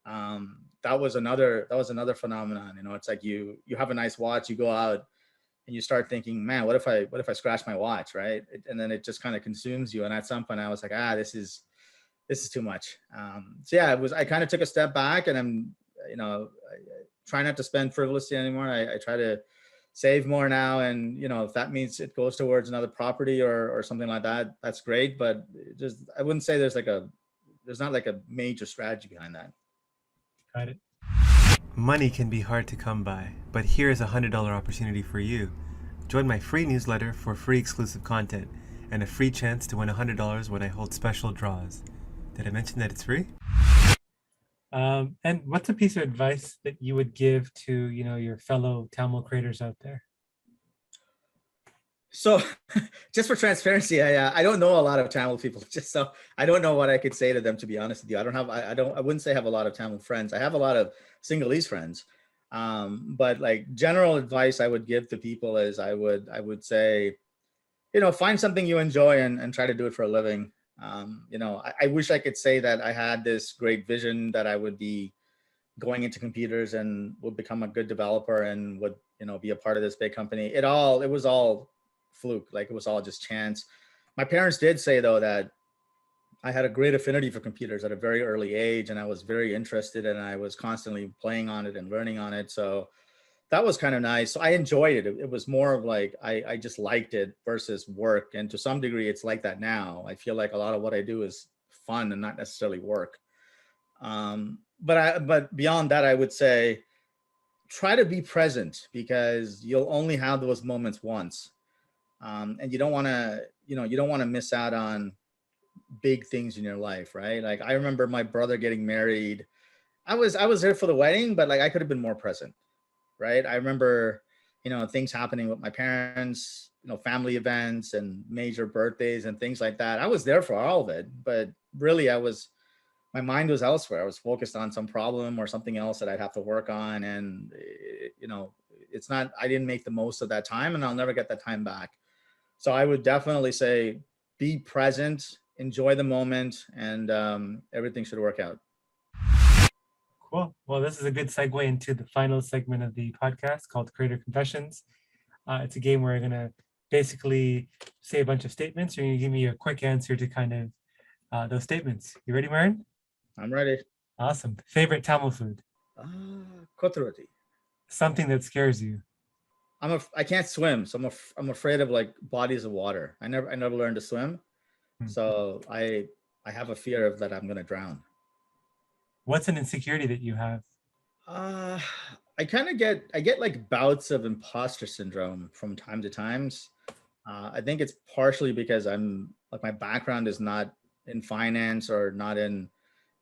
That was another phenomenon. It's like you have a nice watch, you go out and you start thinking, man, what if I scratch my watch, right? And then it just kind of consumes you. And at some point, I was like, this is too much. So yeah, I kind of took a step back, and I try not to spend frivolously anymore. I try to save more now, and if that means it goes towards another property or something like that, that's great. But I wouldn't say there's not like a major strategy behind that. Got it. Money can be hard to come by, but here is a $100 opportunity for you. Join my free newsletter for free exclusive content and a free chance to win $100 when I hold special draws. Did I mention that it's free? And what's a piece of advice that you would give to your fellow Tamil creators out there? So, just for transparency, I don't know a lot of Tamil people. Just so I don't know what I could say to them. To be honest with you, I wouldn't say I have a lot of Tamil friends. I have a lot of Sinhalese friends, but like general advice I would give to people is I would say, find something you enjoy and try to do it for a living. I wish I could say that I had this great vision that I would be going into computers and would become a good developer and would be a part of this big company. It was all fluke. Like it was all just chance. My parents did say though that I had a great affinity for computers at a very early age, and I was very interested, and I was constantly playing on it and learning on it. So that was kind of nice. So I enjoyed it. It was more of like I just liked it versus work, and to some degree it's like that now. I feel like a lot of what I do is fun and not necessarily work. But beyond that, I would say try to be present, because you'll only have those moments once, and you don't want to miss out on big things in your life, right? Like I remember my brother getting married. I was there for the wedding, but like I could have been more present, right? I remember things happening with my parents, family events and major birthdays and things like that. I was there for all of it, but really my mind was elsewhere. I was focused on some problem or something else that I'd have to work on. And, it's not, I didn't make the most of that time, and I'll never get that time back. So I would definitely say be present, enjoy the moment, and everything should work out. Cool. Well, this is a good segue into the final segment of the podcast called Creator Confessions. It's a game where I'm going to basically say a bunch of statements. You're going to give me a quick answer to kind of those statements. You ready, Marin? I'm ready. Awesome. Favorite Tamil food? Kothurati. Something that scares you? I can't swim, so I'm afraid of like bodies of water. I never learned to swim, Hmm. so I have a fear of that I'm gonna drown. What's an insecurity that you have? Uh, I get like bouts of imposter syndrome from time to times. I think it's partially because I'm like my background is not in finance or not in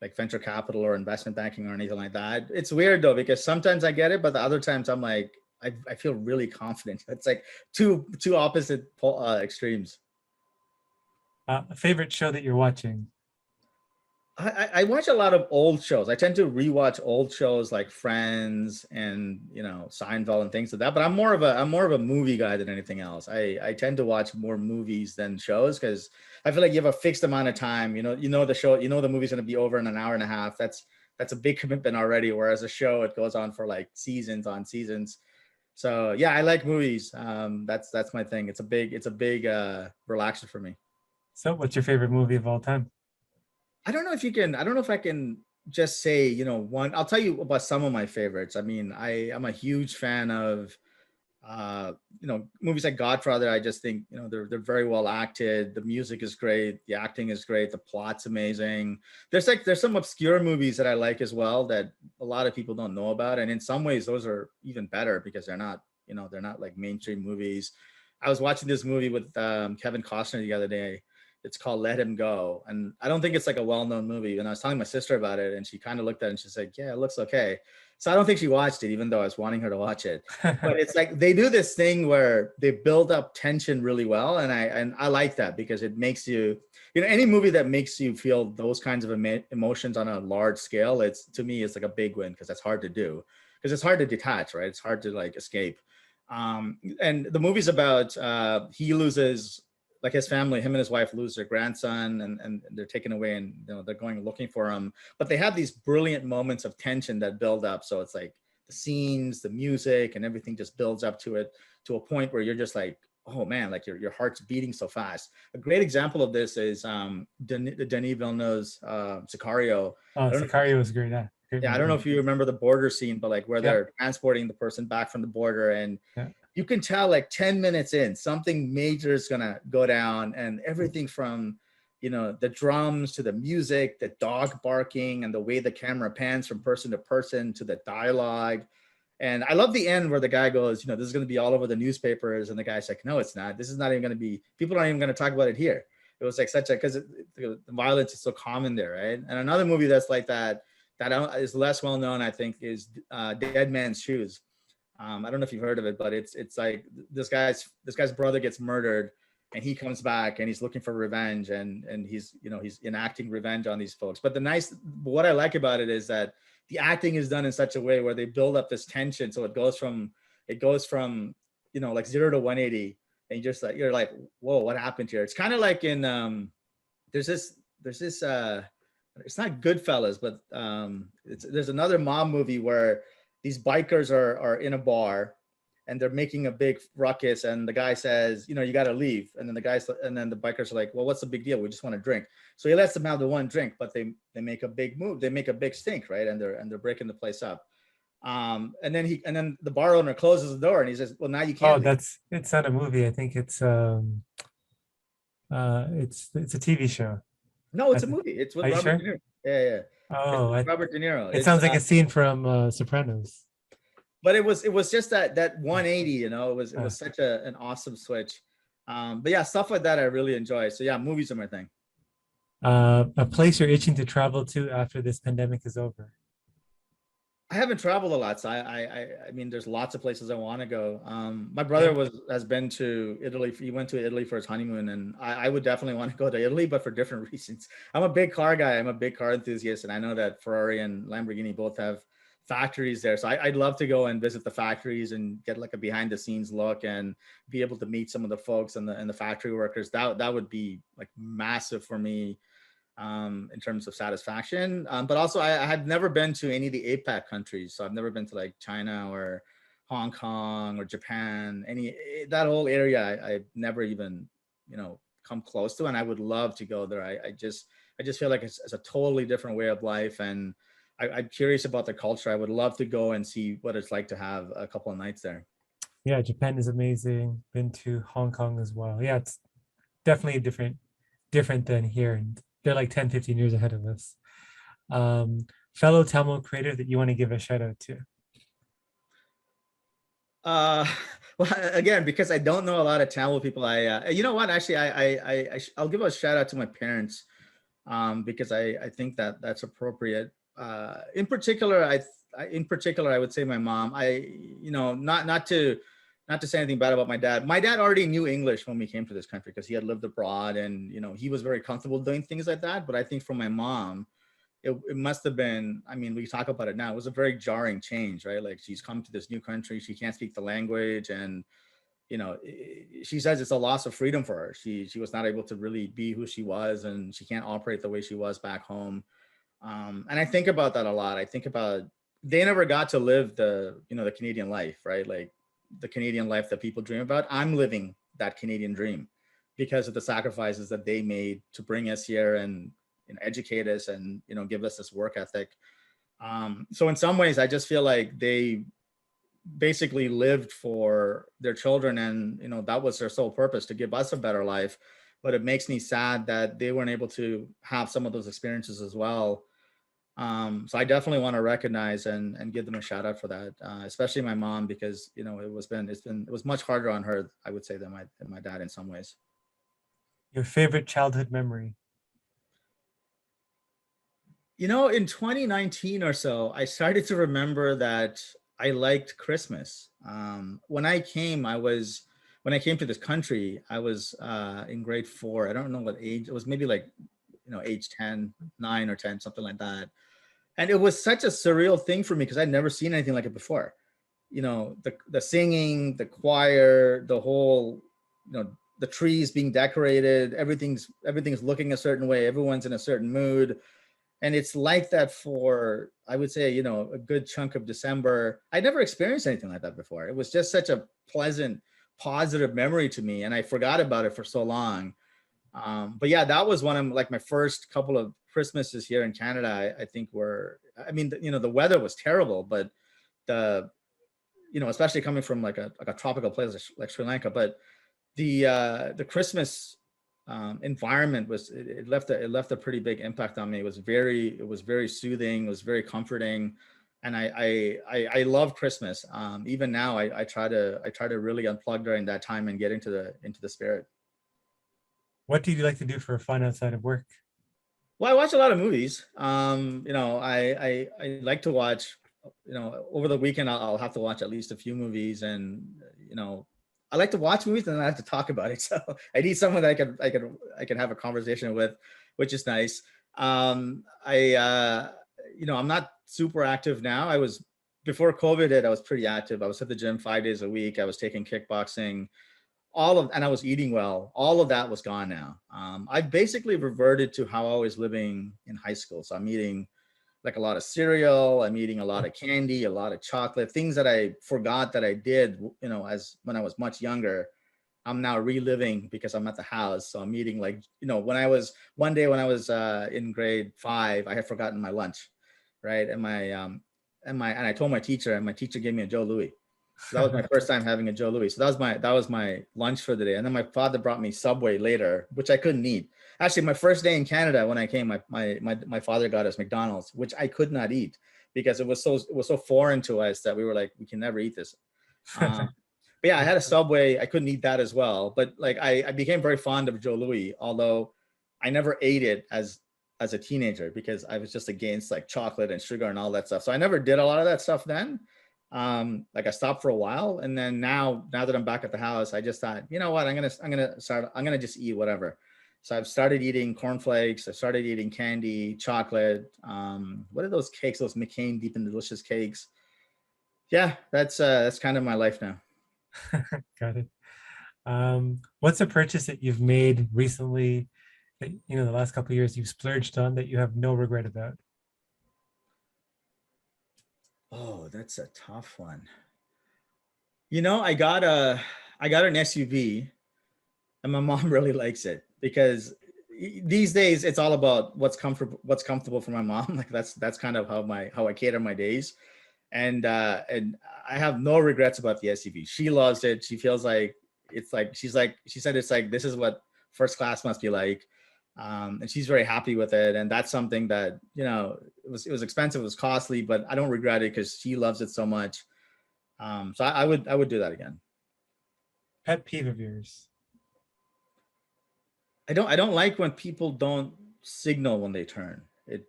like venture capital or investment banking or anything like that. It's weird though because sometimes I get it, but the other times I'm like I feel really confident. It's like two opposite extremes. A favorite show that you're watching? I watch a lot of old shows. I tend to rewatch old shows like Friends and Seinfeld and things like that. But I'm more of a movie guy than anything else. I tend to watch more movies than shows because I feel like you have a fixed amount of time. You know the show. You know the movie's going to be over in an hour and a half. That's a big commitment already. Whereas a show it goes on for like seasons on seasons. So yeah, I like movies. That's my thing. It's a big relaxer for me. So, what's your favorite movie of all time? I don't know if I can just say, one. I'll tell you about some of my favorites. I mean, I am a huge fan of movies like Godfather. I just think, they're very well acted. The music is great, the acting is great, the plot's amazing. There's some obscure movies that I like as well that a lot of people don't know about. And in some ways those are even better because they're not like mainstream movies. I was watching this movie with Kevin Costner the other day. It's called Let Him Go. And I don't think it's like a well-known movie. And I was telling my sister about it and she kind of looked at it and she's like, yeah, it looks okay. So I don't think she watched it, even though I was wanting her to watch it. But it's like they do this thing where they build up tension really well. And I like that because it makes any movie that makes you feel those kinds of emotions on a large scale, to me, it's like a big win because that's hard to do. Because it's hard to detach, right? It's hard to like escape. And the movie's about he loses like his family, him and his wife lose their grandson and they're taken away and they're going looking for him. But they have these brilliant moments of tension that build up. So it's like the scenes, the music, and everything just builds up to it to a point where you're just like, oh man, like your heart's beating so fast. A great example of this is Denis Villeneuve's Sicario. Oh, I don't know Sicario was great. Yeah, great yeah, I don't know movie. if you remember the border scene, but like where Yeah, they're transporting the person back from the border and yeah. you can tell like 10 minutes in something major is going to go down and everything from the drums to the music, the dog barking and the way the camera pans from person to person to the dialogue. And I love the end where the guy goes, this is going to be all over the newspapers. And the guy's like, no, it's not. This is not even going to be, people aren't even going to talk about it here. It was like because the violence is so common there, right? And another movie that's like that is less well known, I think, is Dead Man's Shoes. I don't know if you've heard of it, but it's like this guy's brother gets murdered, and he comes back and he's looking for revenge, and he's enacting revenge on these folks. But what I like about it is that the acting is done in such a way where they build up this tension, so it goes from like 0 to 180, and you're like, whoa, what happened here? It's kind of like in there's this it's not Goodfellas, but there's another mob movie where these bikers are in a bar and they're making a big ruckus and the guy says, you got to leave. And then the bikers are like, well, what's the big deal? We just want to drink. So he lets them have the one drink, but they make a big move. They make a big stink, right? And they're breaking the place up. And then the bar owner closes the door and he says, well, now you Oh, can't leave. it's not a movie. I think it's a TV show. No, I it's a think. movie. It's with Are you Robert sure? De Niro. Yeah. It's Oh, with Robert De Niro. it It's sounds like a scene from Sopranos. but it was just that 180, it Uh, was such an awesome switch. But yeah, stuff like that I really enjoy. So yeah, movies are my thing. a place you're itching to travel to after this pandemic is over. I haven't traveled a lot, so I mean, there's lots of places I want to go. My Yeah. brother has been to Italy. He went to Italy for his honeymoon, and I would definitely want to go to Italy, but for different reasons. I'm a big car guy. I'm a big car enthusiast, and I know that Ferrari and Lamborghini both have factories there. So I'd love to go and visit the factories and get like a behind the scenes look and be able to meet some of the folks and the factory workers. That would be like massive for me. in terms of satisfaction. But also I had never been to any of the APAC countries. So I've never been to like China or Hong Kong or Japan, that whole area. I've never even, come close to, and I would love to go there. I just feel like it's a totally different way of life. And I'm curious about the culture. I would love to go and see what it's like to have a couple of nights there. Yeah, Japan is amazing. Been to Hong Kong as well. Yeah, it's definitely different than here. And they're like 10, 15 years ahead of us. Fellow Tamil creator that you want to give a shout out to? Uh, well, again, because I don't know a lot of Tamil people, you know what? Actually, I'll give a shout out to my parents, because I think that that's appropriate. In particular, I would say my mom. Not to say anything bad about my dad. My dad already knew English when we came to this country because he had lived abroad, and he was very comfortable doing things like that. But I think for my mom, it must have been, I mean, we talk about it now, it was a very jarring change, right? Like, she's come to this new country, she can't speak the language, and she says it's a loss of freedom for her. She was not able to really be who she was, and she can't operate the way she was back home. And I think about that a lot. I think about, they never got to live the Canadian life, right? Like, the Canadian life that people dream about. I'm living that Canadian dream because of the sacrifices that they made to bring us here and educate us and give us this work ethic. So in some ways, I just feel like they basically lived for their children, and that was their sole purpose, to give us a better life. But it makes me sad that they weren't able to have some of those experiences as well. So I definitely want to recognize and give them a shout out for that, especially my mom, because it was much harder on her, I would say, than my dad in some ways. Your favorite childhood memory? In 2019 or so, I started to remember that I liked Christmas. When I came to this country, I was in grade 4. I don't know what age. It was maybe like, age 10, 9 or 10, something like that. And it was such a surreal thing for me because I'd never seen anything like it before. The singing, the choir, the whole, the trees being decorated, everything's looking a certain way, everyone's in a certain mood. And it's like that for, I would say, a good chunk of December. I never experienced anything like that before. It was just such a pleasant, positive memory to me, and I forgot about it for so long. But yeah, that was one of like my first couple of Christmases here in Canada. I think the weather was terrible, but the, especially coming from like a tropical place like Sri Lanka, but the Christmas environment it left a pretty big impact on me. It was very soothing. It was very comforting, and I love Christmas. Even now, I try to really unplug during that time and get into the spirit. What do you like to do for fun outside of work? Well, I watch a lot of movies. I like to watch. Over the weekend, I'll have to watch at least a few movies, and I like to watch movies and I have to talk about it. So I need someone that I can have a conversation with, which is nice. I'm not super active now. Before COVID hit, I was pretty active. I was at the gym 5 days a week. I was taking kickboxing, and I was eating well. All of that was gone now. I've basically reverted to how I was living in high school. So I'm eating like a lot of cereal. I'm eating a lot of candy, a lot of chocolate, things that I forgot that I did, as when I was much younger. I'm now reliving because I'm at the house. So I'm eating like, one day when I was in grade 5, I had forgotten my lunch, right? And I told my teacher, and my teacher gave me a Joe Louis. So that was my first time having a Joe Louis. So that was my lunch for the day. And then my father brought me Subway later, which I couldn't eat. Actually, my first day in Canada, when I came, my father got us McDonald's, which I could not eat because it was so foreign to us that we were like, we can never eat this. But yeah, I had a Subway. I couldn't eat that as well. But like, I became very fond of Joe Louis, although I never ate it as a teenager because I was just against like chocolate and sugar and all that stuff. So I never did a lot of that stuff then. Like I stopped for a while, and then now that I'm back at the house, I just thought, you know what, I'm gonna just eat whatever. So I've started eating cornflakes. I started eating candy, chocolate. What are those cakes? Those McCain Deep and Delicious cakes. Yeah, that's kind of my life now. Got it. What's a purchase that you've made recently that, the last couple of years you've splurged on that you have no regret about? Oh, that's a tough one. I got an SUV, and my mom really likes it because these days it's all about what's comfortable for my mom. Like that's kind of how I cater my days. And I have no regrets about the SUV. She loves it. She feels like she said it's like this is what first class must be like. And she's very happy with it. And that's something that, it was expensive, it was costly, but I don't regret it because she loves it so much. So I would do that again. Pet peeve of yours? I don't like when people don't signal when they turn.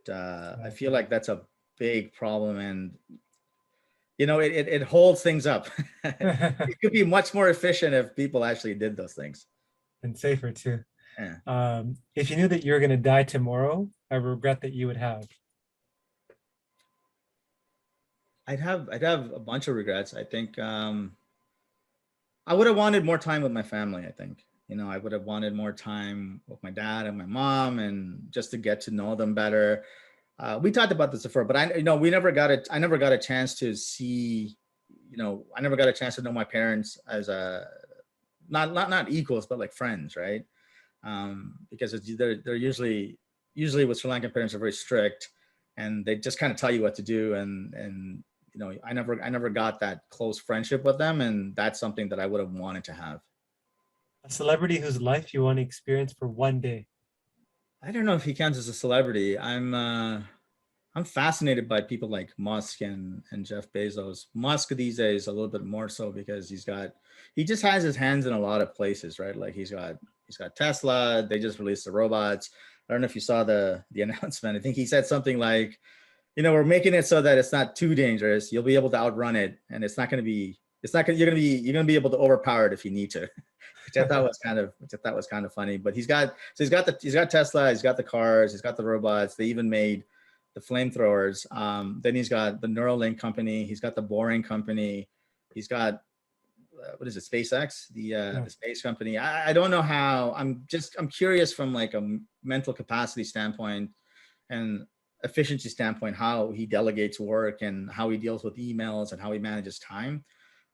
I feel like that's a big problem, and it holds things up. It could be much more efficient if people actually did those things. And safer too. Yeah. If you knew that you were going to die tomorrow, a regret that you would have? I'd have a bunch of regrets. I think I would have wanted more time with my family. I think I would have wanted more time with my dad and my mom, and just to get to know them better. We talked about this before, but we never got it. I never got a chance to see. I never got a chance to know my parents as a not equals, but like friends, right? Because they're usually with Sri Lankan parents are very strict, and they just kind of tell you what to do, and I never got that close friendship with them, and that's something that I would have wanted to have. A celebrity whose life you want to experience for one day? I don't know if he counts as a celebrity. I'm fascinated by people like Musk and Jeff Bezos. Musk these days a little bit more so because he just has his hands in a lot of places, right? Like he's got Tesla. They just released the robots. I don't know if you saw the announcement. I think he said something like, we're making it so that it's not too dangerous. You'll be able to outrun it, and you're gonna be able to overpower it if you need to. Which I thought was kind of funny. But he's got Tesla, he's got the cars, he's got the robots. They even made the flamethrowers. Then he's got the Neuralink company, he's got the Boring company, he's got what is it, SpaceX, the space company. I don't know how. I'm curious from like a mental capacity standpoint and efficiency standpoint, how he delegates work and how he deals with emails and how he manages time.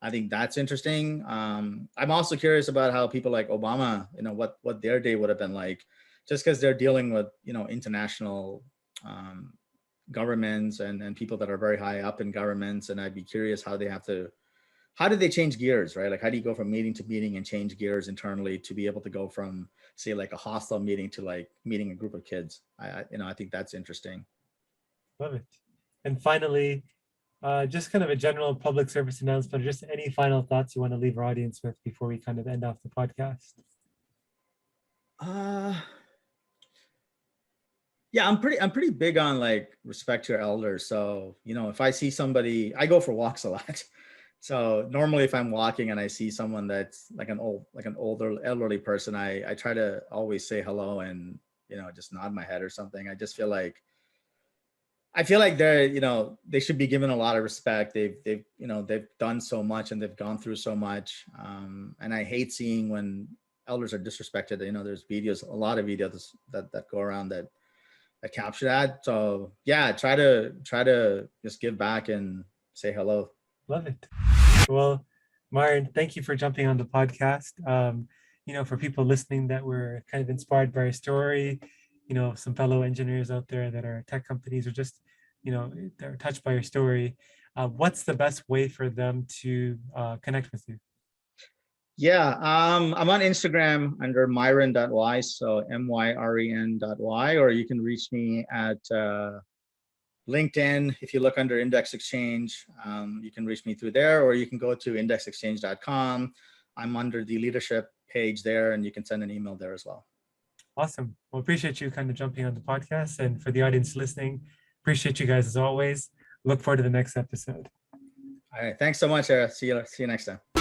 I think that's interesting. I'm also curious about how people like Obama, what their day would have been like, just because they're dealing with, international governments and people that are very high up in governments. And I'd be curious how do they change gears, right? Like, how do you go from meeting to meeting and change gears internally to be able to go from, say, like a hostile meeting to like meeting a group of kids? I think that's interesting. Love it. And finally, just kind of a general public service announcement, or just any final thoughts you want to leave our audience with before we kind of end off the podcast? Yeah, I'm pretty big on like respect to your elders. So, if I see somebody, I go for walks a lot. So normally if I'm walking and I see someone that's like an older elderly person, I try to always say hello and, just nod my head or something. I feel like they should be given a lot of respect. They've done so much and they've gone through so much. And I hate seeing when elders are disrespected. There's a lot of videos that go around that capture that. So yeah, try to just give back and say hello. Love it. Well, Myron, thank you for jumping on the podcast. For people listening that were kind of inspired by your story, some fellow engineers out there that are tech companies, or just, they're touched by your story. What's the best way for them to connect with you? Yeah, I'm on Instagram under myren.y, so myren.y, or you can reach me at LinkedIn. If you look under Index Exchange, you can reach me through there, or you can go to indexexchange.com. I'm under the leadership page there, and you can send an email there as well. Awesome. Well, appreciate you kind of jumping on the podcast. And for the audience listening, appreciate you guys as always. Look forward to the next episode. All right. Thanks so much, Sarah. See you next time.